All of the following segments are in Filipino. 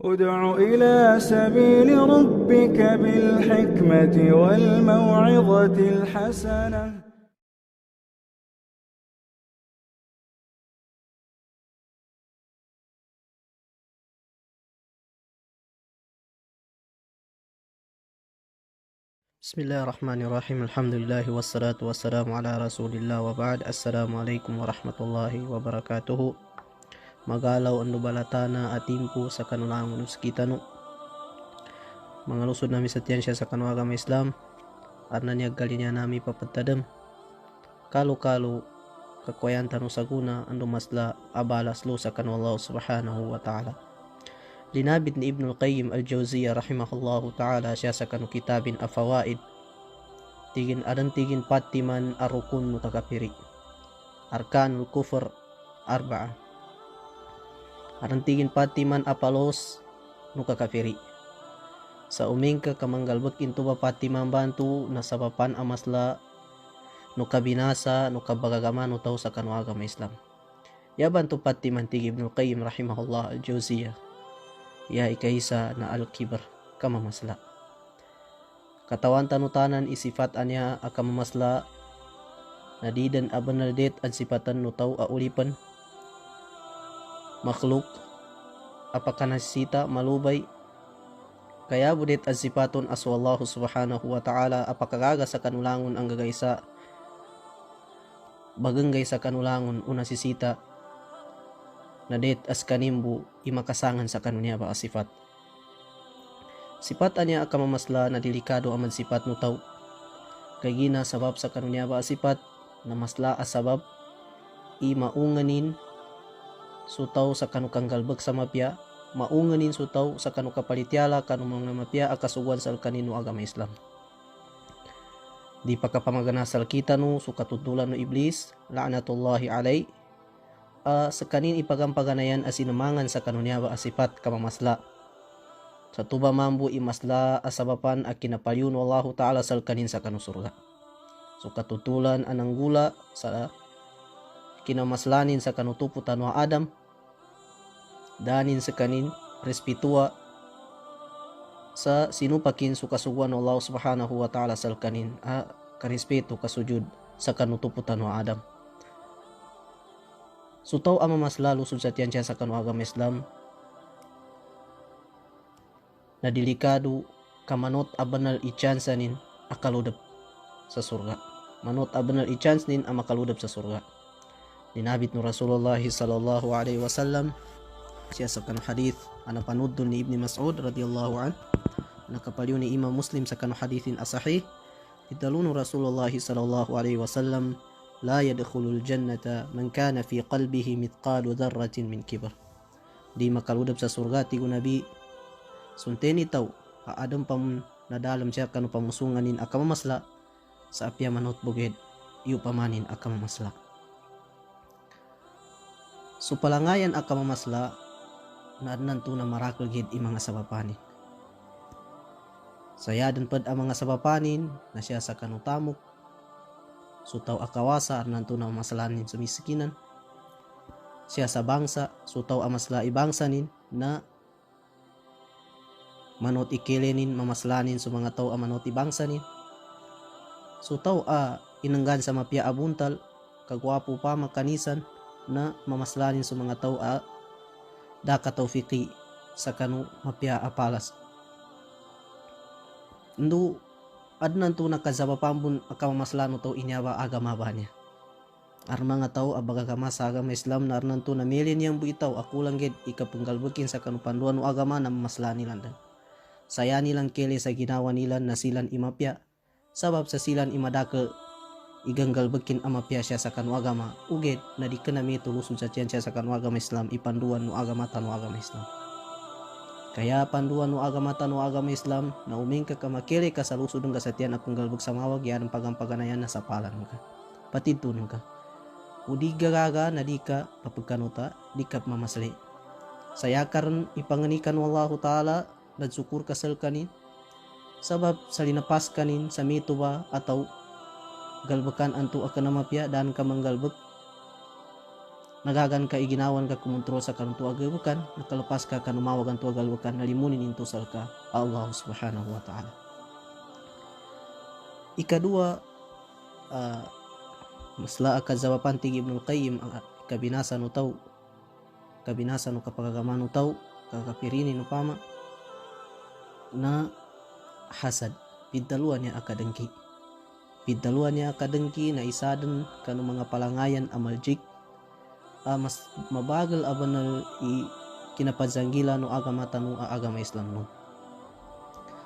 ادع إلى سبيل ربك بالحكمة والموعظة الحسنة. Bismillahirrahmanirrahim. Alhamdulillah wassalatu wassalamu ala rasulillah wa ba'd. Assalamualaikum warahmatullahi wabarakatuh. Magalaw ang nubalatana atimpo sa kanulangon sa kitano. Mga lusod nami sa tiyensya sa kanuagam Islam. Arna niya galinya nami papadtadam. Kalu-kalu kakwayan tanu saguna ando masla abalas lo sa kanu Allah subhanahu wa ta'ala. Linabit ni Ibnul Qayyim al-Jawziyah rahimahullahu ta'ala siya sa kanu kitabin afawaid. Tigin patiman arukun mutakapiri. Arkanul kufur arba'a. Tigin patiman apalos nukakapiri. Sa umingka kamanggalbot into ba patiman bantu nasabapan amasla nukabinasa nukabagagaman utaw sa kanuagam Islam. Yaban to patiman tig Ibnul Qayyim rahimahullah al-Jawziyah. Ya ikaisa na al-kibar kamamasla. Katawan tanutanan isifat anya akamamasla nadidan abanadet at sipatan nutaw aulipan makhluk apakah nasita malubay kaya budit at sipaton aswallahu subhanahu wa ta'ala apakagaga sa kanulangon ang gagaysa baganggay sa kanulangon una sisita nadet as kanimbu imakasangan sa kanunya ba sifat. Sifat anya akamamasla na delikado aman sifat nutaw. Kay gina sabab sa kanunya ba sifat na masla asabab maunganin sutaw sa kanukang galbag sa mapya, maunganin sutaw sa kanukapalityala kanumang mapya akasugan sa kanino agama Islam. Di pagkapamaganasal kita no sukatutulan no iblis, la'natullahi alay, sa kanin ipagampaganayan asinamangan sa kanunya ba sifat kamamasla. Sa tuba mambu imasla asabapan a kinapayun wallahu ta'ala sal kanin sa kanusurga. So katutulan anang gula sa kinamaslanin sa kanutuputan wa Adam, danin sa kanin respetua sa sinupakin so kasuguan Allah subhanahu wa ta'ala sal kanin karespeto kasujud sa kanutuputan wa Adam. So taw amamasla lusod sa tiyansya sa kanuagam Islam na delikado kamanot abanal i-chanceanin akaludap sa surga. Manot abanal i-chance nin ang makaludap sa surga. Dinabit no Rasulullah sallallahu alaihi wasallam siya sa kanang hadith ana panudon ni Ibni Mas'ud radhiyallahu an nakapaliw ni Imam Muslim sa kanang hadithin asahih idalun Rasulullah sallallahu alaihi wasallam la yadkhulul jannata man kana fi qalbihi mithqalu dharratin min kibr. Di makaludap sa surga ti Nabi sunteni taw adam pam nadalam siya kanu pamusunganin akamamasla sa apya manot buged iyo pamanin akamamasla. So palangayan akamamasla na adnan to na marakal gid imang sabapanin. Sayadan pad ang mga sabapanin na siya sa kanutamok. So taw akawasa adnan to na masalanin sa miskinan. Siya sa bangsa so taw amasla ibangsanin na manot ikilenin mamaslanin sa mga tao manot ibangsanin. So tao inanggan sa mapya abuntal kagwapo pa makanisan na mamaslanin sa mga tao daka tawfiki sa kanu mapya apalas. Ndu adnan to nakazabapambun akamaslano tao inyaba agama ba niya. Ar mga tao abagagama sa agama Islam na arnan to na milin yang buitaw ako lang gid ikapanggalbukin sa kanupanduan o agama na mamaslani landan. Saya nilang kele sa ginawa nila na silan imapya sabab sa silan imadaka iganggalbekin amapya siya sa kanuagama uged na di kanami tulusod sa tiyan siya sa kanuagama Islam ipanduan no agama tanu agama Islam. Kaya panduan no agama tanu agama Islam na umingka ka makili ka sa lusod ng kasatiyan akong galbeg sa mawag yan ang pagampaganayan na sapalan ka patidtunon ka udi gagaga na di ka papagkanuta di ka mamasli sayakaran ipanganikan wallahu ta'ala nagsukur kasal kanin sabab sa linapas kanin sa mito ba ataw galbakan anto akan namapya dan ka manggalbek nagagan ka iginawan ka kumontrol sa kanong tuagalukan, nakalapas ka kanumawag ang tuagalukan, nalimunin intusal ka Allah subhanahu wa ta'ala. Ikadua, masla ka jawapan ti Ibnul Qayyim ang kabinasa no tao, kabinasa no kapagagama no tao, kakapirini no pama, na hasad, pidaluan niya akadengki. Pidaluan niya akadengki na isadan kanu mga palangayan amaljik, mas mabagal abanal kinapajanggila no agama tanu agama Islam no.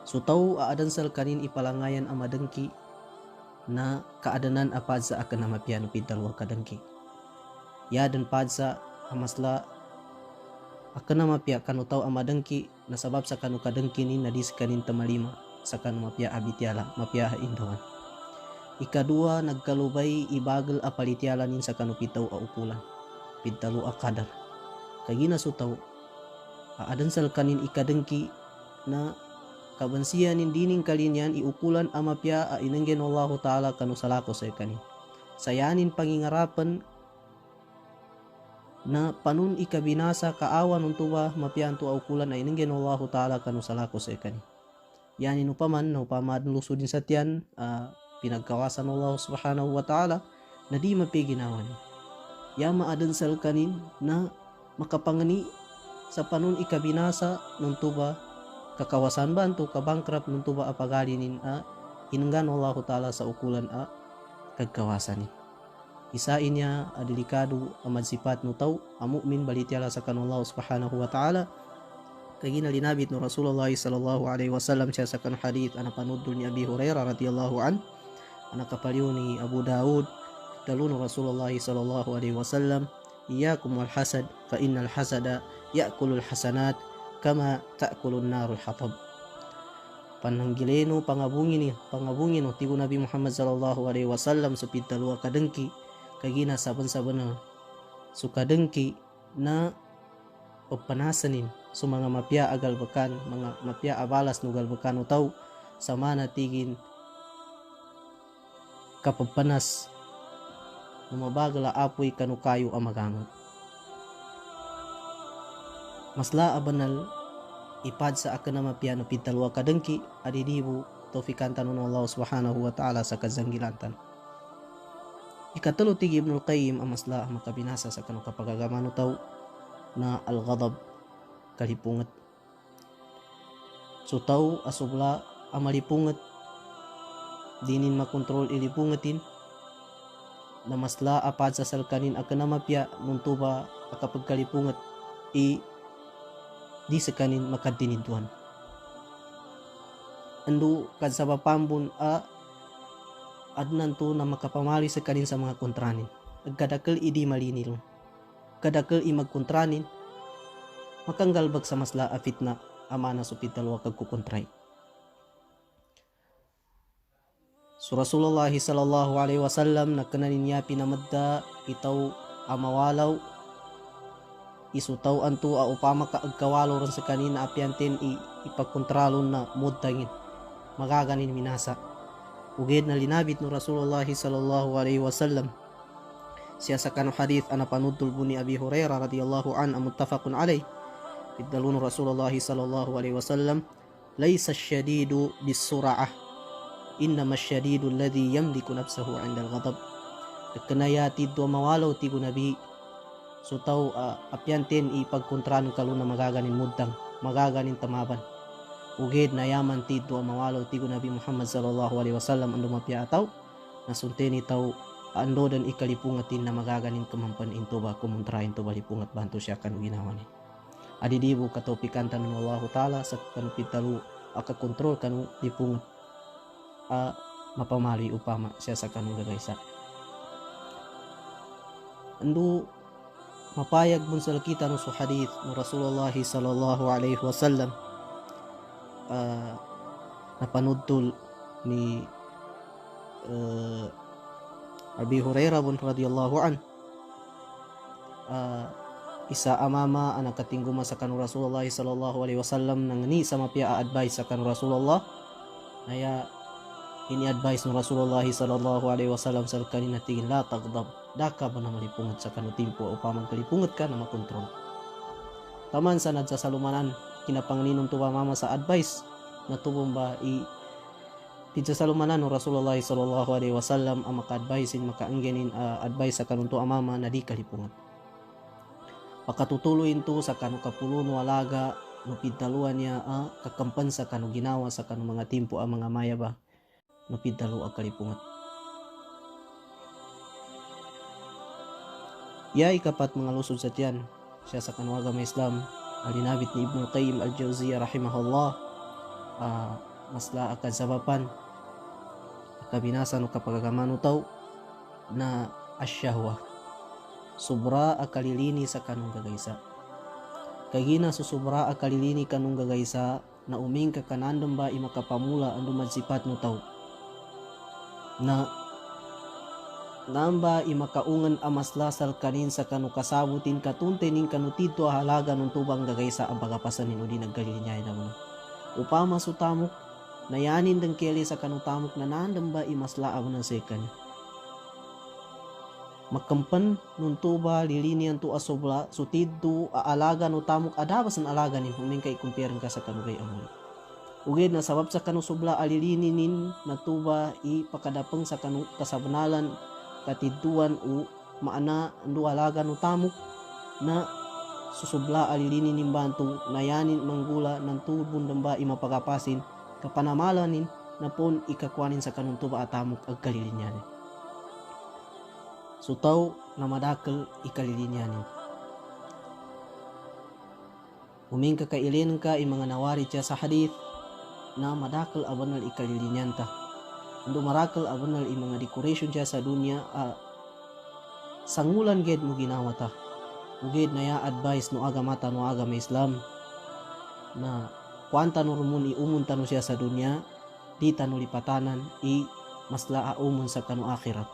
So tau aadansal kanin ipalangayan amadengki na kaadanan apadsa akan nama piano pidalwa kadengki. Ya dan padsa amasla akan nama pia kanu tau amadengki na sabab sa kanu kadengki ni nadis kanin tamalima sa kanu mapia abitiala mapia indawan. Ikadua nagkalubay ibagal apalitiala nin sa kanu pitaw a ukulan. Pidalo a kadar. Kagina so tau aadansal kanin ikadengki na kabansiyan dining kalinyan iukulan amapya a inenggen Allah Ta'ala kanu salako sa kanin. Sayanin pangingarapan na panun ikabinasa kaawan untuwa mapyan tu aukulan a inenggen Allah Ta'ala kanu salako sa kanin. Yanin upaman na upamad lusudin sa tiyan pinagkawasan Allah Subhanahu wa Ta'ala na di mapiginawan. Ya maadansal kanin na makapangani sa panun ikabinasa nuntuba kakawasan bantu kabangkrap nung tuba apagalinin inenggan Allah Ta'ala sa ukulan kagkawasanin. Isain niya delikado amadsipat no tau mu'min balitiala sa kanullah subhanahu wa ta'ala. Kagina linabit no Rasulullah sallallahu alaihi wasallam siya sa kan hadith ana panudul ni Abi Hurairah radhiyallahu an ana kapaliw ni Abu Daud dalu no Rasulullah sallallahu alaihi wasallam iyyakum wal hasad fa innal hasada ya'kulul hasanat kama ta'kulun narul hatab. Pananggileno pangabungin no tigo Nabi Muhammad sallallahu alaihi wasallam sa pidalwa kadengki kagina saban-saban so kadengki na pagpanasanin so mga mapya agal bakan mga mapya abalas no galbakan utaw sama na tigin kapagpanas numabagala apoy kanukayo amagangon. Masla abanal ipad sa akan nama piano pitalwa kadengki adidibu taufikantan ng Allah subhanahu wa ta'ala sa kazanggilantan. Ikatulo tigi Ibnul Qayyim ang masla makabinasa sa kanong kapagagamano tao na al-ghadab kalipungat. So tao asubla ang malipungat dinin makontrol ilipungatin na masla apad sa salkanin akan nama pia nuntuba akapagkalipungat di sa kanin makadinidwan. Ando kad sa papambun adnan to na makapamali sa kanin sa mga kontranin. Agkadakal idi malinil. Kadakal i magkontranin makanggalbag sa masla afit na amana supitalwa kagkukontray. So Rasulullah sallallahu alaihi wasallam nakananin niya pinamadda itaw amawalaw isutaw antu upama kaagkawalo ron sa kanina apyantin ipagkontralon na mudtangin magaganin minasa. Ugid na linabit no Rasulullah sallallahu alaihi wasallam siya sa kanong hadith ana panudul ni Abi Hurairah radhiyallahu an muttafaqun alayh bidalun Rasulullah sallallahu alaihi wasallam laysa asyadidu bisur'ah innama asyadidu alladhi yamliku nafsahu 'inda al-ghadab. Kanayati do mawalaw tigo nabi so tau apyantin ipagkontran kaluna magaganin mudtang magaganin tamaban. Ugid na yaman tito mawalaw tigo Nabi Muhammad sallallahu alaihi wasallam ando mapya ataw nasunten itaw ando dan ikalipungatin na magaganin kamampan into ba kumontrahin to balipungat banto siya kanu ginawa ni. Adidibu katopikan tanun Allah Ta'ala sa kanu pitalu akakontrol kanu lipungat mapamali upama siya sa kanu gagaysa. Ando mapayag mun sa kita no sa hadith no Rasulullah sallallahu alaihi wasallam napanudtol ni Abi Hurairah radhiyallahu an isa amama anak katingguma sa kanu Rasulullah sallallahu alaihi wasallam nang ni sa mapya advice sa kanu Rasulullah naya ini advice no Rasulullah sallallahu alaihi wasallam sa kanina tingin la taghdab daka ba na malipungat sa kanu timpo upaman kalipungat ka na makontrol. Taman sanad sa salumanan kinapanganinom tuwa mama sa advice na tubong ba tidsa salumanan no Rasulullah sallallahu alaihi wasallam ang maka-advisein makaanggenin advice sa kanunto mama na di kalipungat. Pakatutuloyin to sa kanu kapulo no alaga no pidtaluan niya kakampan sa kanu ginawa sa kanu mga timpo ang mga maya ba no pidtalo ang kalipungat. Ya ikapat mga lusod sa tiyan siya sa kanu agama Islam alinabit ni Ibnul Qayyim al-Jawziyah rahimahullah masla akan sababan kabinasa no kapagagamano taw na asyahwa sobra akalilini sa kanong gagaysa kagina susubra akalilini kanong gagaysa na uming ka kanandam ba imakapamula ang dumadsipat no taw na namba imakaungan amaslasal kanin sa kanu kasabutin katunte ning kanutito halaga nung tubang gagaysa ang pagapasan nino di naggalilinyay na mo upama sutamok nayanin dang keli sa kanutamok na nandam ba imaslaaw ng sekan makampan nung tuba lilinian tu asobla sutid tu aalaga no tamok adabas ang alaga nin huming kay kumpiran ka sa kanugay amoy ugid na sabab sa kanusubla alilinin na tuba ipakadapeng sa kanu kasabanalan katidtuan o maana ando alaga no tamok na susubla alilinin nimbanto nayanin manggula ng tubon damba imapagapasin kapanamalanin na pon ikakwanin sa kanung tuba atamok ag kalilinyanin sutaw na madakal ikalilinyanin uming kakailin ka mga nawari siya sa hadith na madakal abanal ikalilinyan ta ando marakal abanal mga decoration siya sa dunya sangulan ged mo ginawa ta ugid na ya advice no agamata no agama Islam na kwanta no rumun iumun tano siya sa dunya di tano lipatanan masla aumun sa kanu akhirat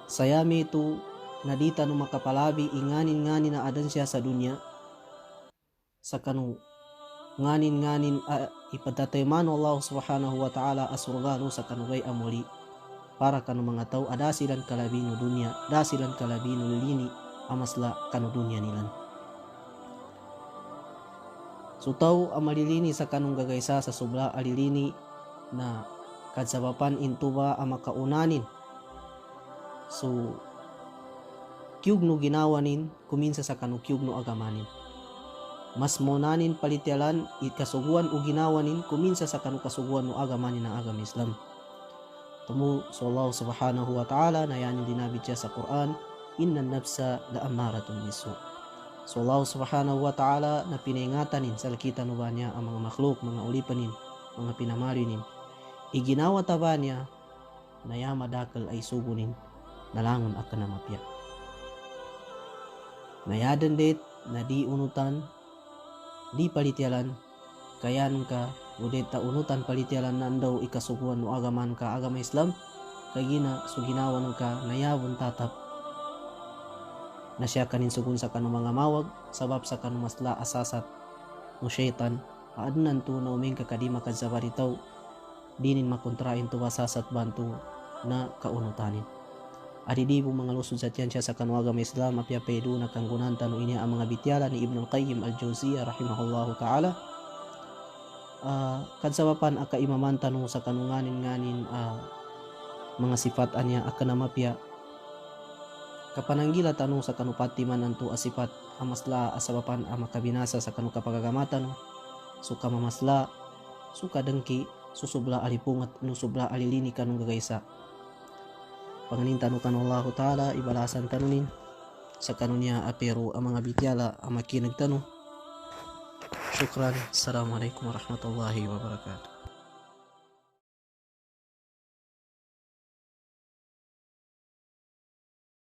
sayami ito na di tano makapalabi inganin na adan siya sa dunya sa kanu nganin ipadatay man Allah subhanahu wa ta'ala asurgalo sa kanugay amuli para kanu mga tao adasilan kalabino dunya dasilan kalabino lini amasla kanu dunya nilan so tao amalilini sa kanung gagaysa sa subla alilini na kadsabapan intuba ang makaunanin so kyug no ginawanin kuminsa sa kanu kyug no agamanin mas monanin palitialan ikasuguan o ginawanin kuminsa sa kanu kasuguan no agamanin ng agama Islam tumu so Allah subhanahu wa ta'ala na yanin dinabit siya sa Quran innan nafsa la amaratun bisu so Allah subhanahu wa ta'ala na pinaingatanin sa lakitan ba niya ang mga makhluk mga ulipanin mga pinamarinin iginawa taba niya na yamadakal ay sugunin nalangon akan namapya nayadan dit na di unutan di palitialan kayan ka udet ta unutan palitialan nandaw ikasuguan no agaman ka agama Islam kagina suginawan ka nayabon tatap na siya kanin sugun sa kanu mga mawag sabab sa kanu masla asasat no syaitan aadnan to na uming kakadima kadsabaritaw dinin makontrain to asasat bantu na kaunutanin Adidi po mga lusod sa tiyan siya sa kanuaga may Islam apya paydo na kanggunan tano inya ang mga bityala ni Ibnul Qayyim al-Jawziyah rahimahullahu ta'ala kadsabapan aka imaman tano sa kanunganin mga sifat anya aka namapya kapananggila tano sa kanupatiman anto asifat amasla asabapan amakabinasa sa kanukapagagamatan suka mamasla suka dengki susubla alipungat nusubla alilini kanung gagaysa panganin tanukan Allah Ta'ala ibalasan tanunin sa kanunya apero ang mga bityala ang makinag tanu syukran assalamualaikum warahmatullahi wabarakatuh